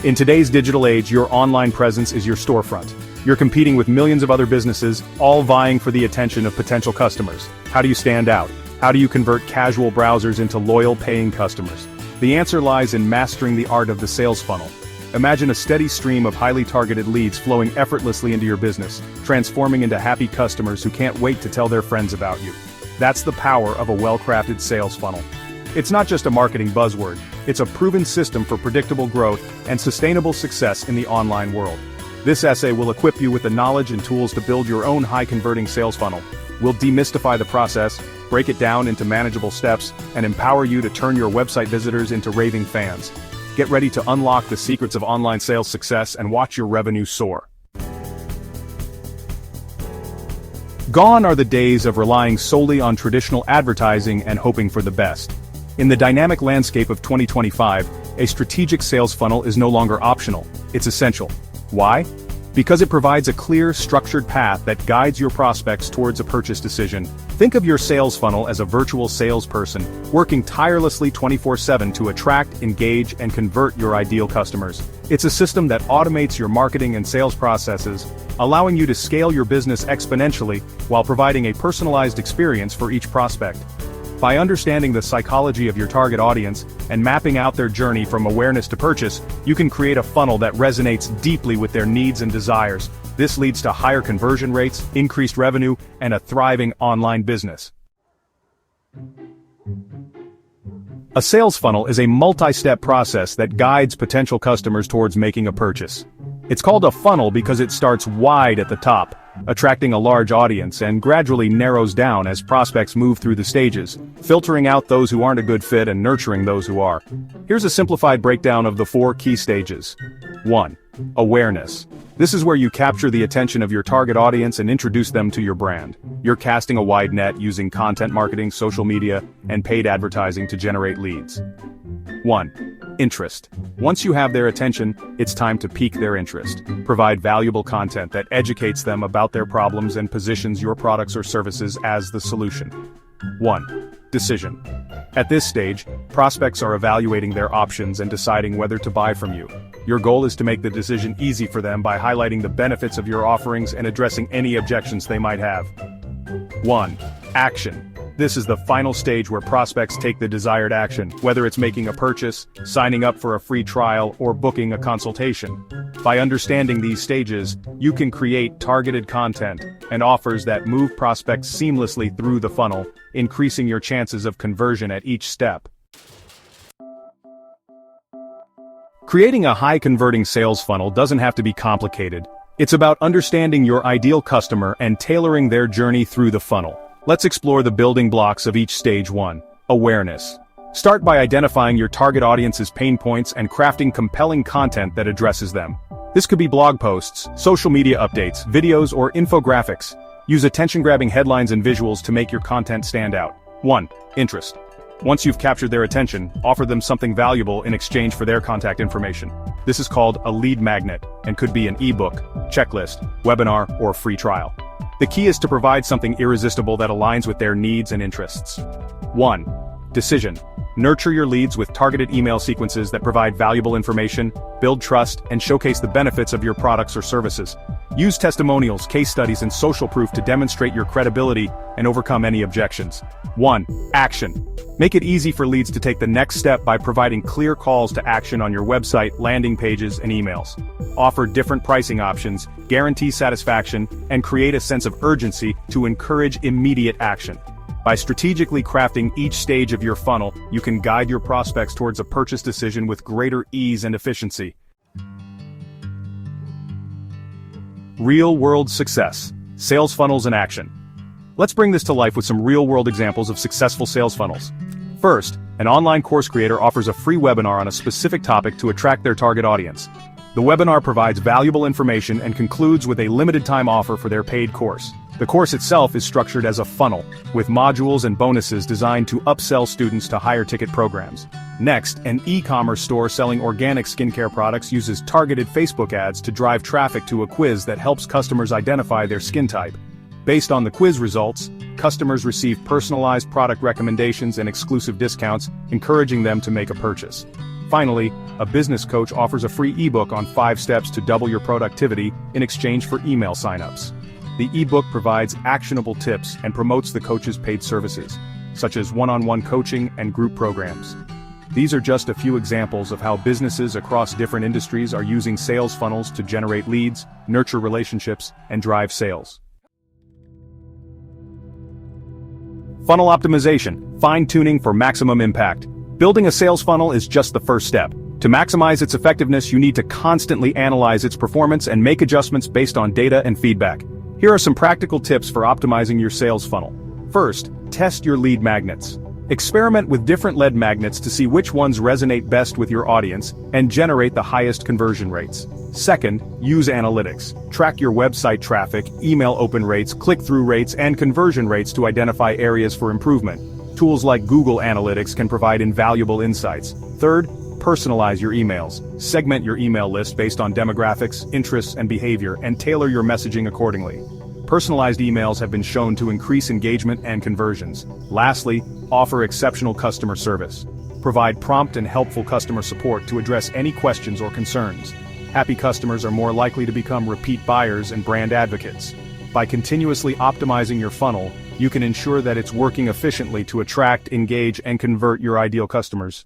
In today's digital age, your online presence is your storefront. You're competing with millions of other businesses, all vying for the attention of potential customers. How do you stand out? How do you convert casual browsers into loyal paying customers? The answer lies in mastering the art of the sales funnel. Imagine a steady stream of highly targeted leads flowing effortlessly into your business, transforming into happy customers who can't wait to tell their friends about you. That's the power of a well-crafted sales funnel. It's not just a marketing buzzword, it's a proven system for predictable growth and sustainable success in the online world. This essay will equip you with the knowledge and tools to build your own high-converting sales funnel. We'll demystify the process, break it down into manageable steps, and empower you to turn your website visitors into raving fans. Get ready to unlock the secrets of online sales success and watch your revenue soar. Gone are the days of relying solely on traditional advertising and hoping for the best. In the dynamic landscape of 2025, a strategic sales funnel is no longer optional, it's essential. Why? Because it provides a clear, structured path that guides your prospects towards a purchase decision. Think of your sales funnel as a virtual salesperson, working tirelessly 24/7 to attract, engage, and convert your ideal customers. It's a system that automates your marketing and sales processes, allowing you to scale your business exponentially while providing a personalized experience for each prospect. By understanding the psychology of your target audience and mapping out their journey from awareness to purchase, you can create a funnel that resonates deeply with their needs and desires. This leads to higher conversion rates, increased revenue, and a thriving online business. A sales funnel is a multi-step process that guides potential customers towards making a purchase. It's called a funnel because it starts wide at the top, attracting a large audience, and gradually narrows down as prospects move through the stages, filtering out those who aren't a good fit and nurturing those who are. Here's a simplified breakdown of the 4 key stages. 1. Awareness. This is where you capture the attention of your target audience and introduce them to your brand. You're casting a wide net using content marketing, social media, and paid advertising to generate leads. 1. Interest. Once you have their attention, it's time to pique their interest. Provide valuable content that educates them about their problems and positions your products or services as the solution. 1. Decision. At this stage, prospects are evaluating their options and deciding whether to buy from you. Your goal is to make the decision easy for them by highlighting the benefits of your offerings and addressing any objections they might have. 1. Action. This is the final stage where prospects take the desired action, whether it's making a purchase, signing up for a free trial, or booking a consultation. By understanding these stages, you can create targeted content and offers that move prospects seamlessly through the funnel, increasing your chances of conversion at each step. Creating a high-converting sales funnel doesn't have to be complicated. It's about understanding your ideal customer and tailoring their journey through the funnel. Let's explore the building blocks of each stage. 1. Awareness. Start by identifying your target audience's pain points and crafting compelling content that addresses them. This could be blog posts, social media updates, videos, or infographics. Use attention-grabbing headlines and visuals to make your content stand out. 1. Interest. Once you've captured their attention, offer them something valuable in exchange for their contact information. This is called a lead magnet and could be an ebook, checklist, webinar, or free trial. The key is to provide something irresistible that aligns with their needs and interests. 1. Decision. Nurture your leads with targeted email sequences that provide valuable information, build trust, and showcase the benefits of your products or services. Use testimonials, case studies, and social proof to demonstrate your credibility and overcome any objections. 1. Action. Make it easy for leads to take the next step by providing clear calls to action on your website, landing pages, and emails. Offer different pricing options, guarantee satisfaction, and create a sense of urgency to encourage immediate action. By strategically crafting each stage of your funnel, you can guide your prospects towards a purchase decision with greater ease and efficiency. Real-world success. Sales funnels in action. Let's bring this to life with some real-world examples of successful sales funnels. First, an online course creator offers a free webinar on a specific topic to attract their target audience. The webinar provides valuable information and concludes with a limited-time offer for their paid course. The course itself is structured as a funnel, with modules and bonuses designed to upsell students to higher-ticket programs. Next, an e-commerce store selling organic skincare products uses targeted Facebook ads to drive traffic to a quiz that helps customers identify their skin type. Based on the quiz results, customers receive personalized product recommendations and exclusive discounts, encouraging them to make a purchase. Finally, a business coach offers a free ebook on 5 steps to double your productivity in exchange for email signups. The ebook provides actionable tips and promotes the coach's paid services, such as one-on-one coaching and group programs. These are just a few examples of how businesses across different industries are using sales funnels to generate leads, nurture relationships, and drive sales. Funnel optimization, fine-tuning for maximum impact. Building a sales funnel is just the first step. To maximize its effectiveness, you need to constantly analyze its performance and make adjustments based on data and feedback. Here are some practical tips for optimizing your sales funnel. First, test your lead magnets. Experiment with different lead magnets to see which ones resonate best with your audience and generate the highest conversion rates. Second, use analytics. Track your website traffic, email open rates, click-through rates, and conversion rates to identify areas for improvement. Tools like Google Analytics can provide invaluable insights. Third, personalize your emails. Segment your email list based on demographics, interests, and behavior, and tailor your messaging accordingly. Personalized emails have been shown to increase engagement and conversions. Lastly, offer exceptional customer service. Provide prompt and helpful customer support to address any questions or concerns. Happy customers are more likely to become repeat buyers and brand advocates. By continuously optimizing your funnel, you can ensure that it's working efficiently to attract, engage, and convert your ideal customers.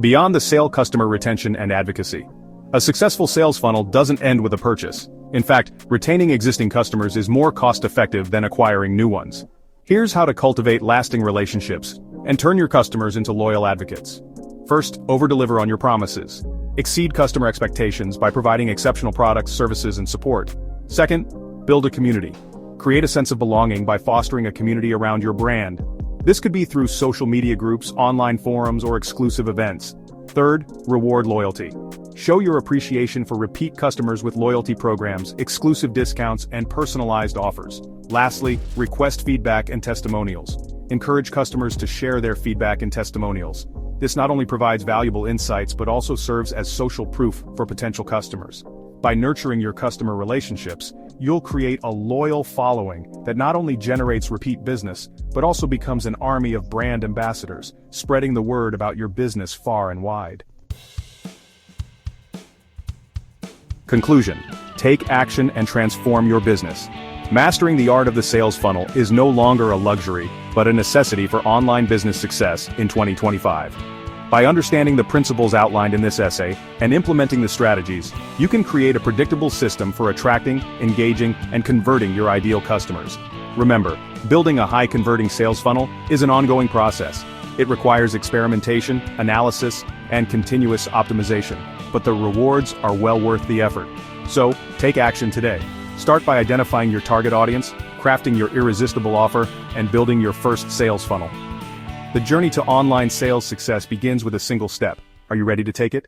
Beyond the sale, customer retention and advocacy. A successful sales funnel doesn't end with a purchase. In fact, retaining existing customers is more cost-effective than acquiring new ones. Here's how to cultivate lasting relationships and turn your customers into loyal advocates. First, over-deliver on your promises. Exceed customer expectations by providing exceptional products, services, and support. Second, build a community. Create a sense of belonging by fostering a community around your brand. This could be through social media groups, online forums, or exclusive events. Third, reward loyalty. Show your appreciation for repeat customers with loyalty programs, exclusive discounts, and personalized offers. Lastly, request feedback and testimonials. Encourage customers to share their feedback and testimonials. This not only provides valuable insights but also serves as social proof for potential customers. By nurturing your customer relationships, you'll create a loyal following that not only generates repeat business, but also becomes an army of brand ambassadors, spreading the word about your business far and wide. Conclusion: take action and transform your business. Mastering the art of the sales funnel is no longer a luxury, but a necessity for online business success in 2025. By understanding the principles outlined in this essay and implementing the strategies, you can create a predictable system for attracting, engaging, and converting your ideal customers. Remember, building a high-converting sales funnel is an ongoing process. It requires experimentation, analysis, and continuous optimization, but the rewards are well worth the effort. So, take action today. Start by identifying your target audience, crafting your irresistible offer, and building your first sales funnel. The journey to online sales success begins with a single step. Are you ready to take it?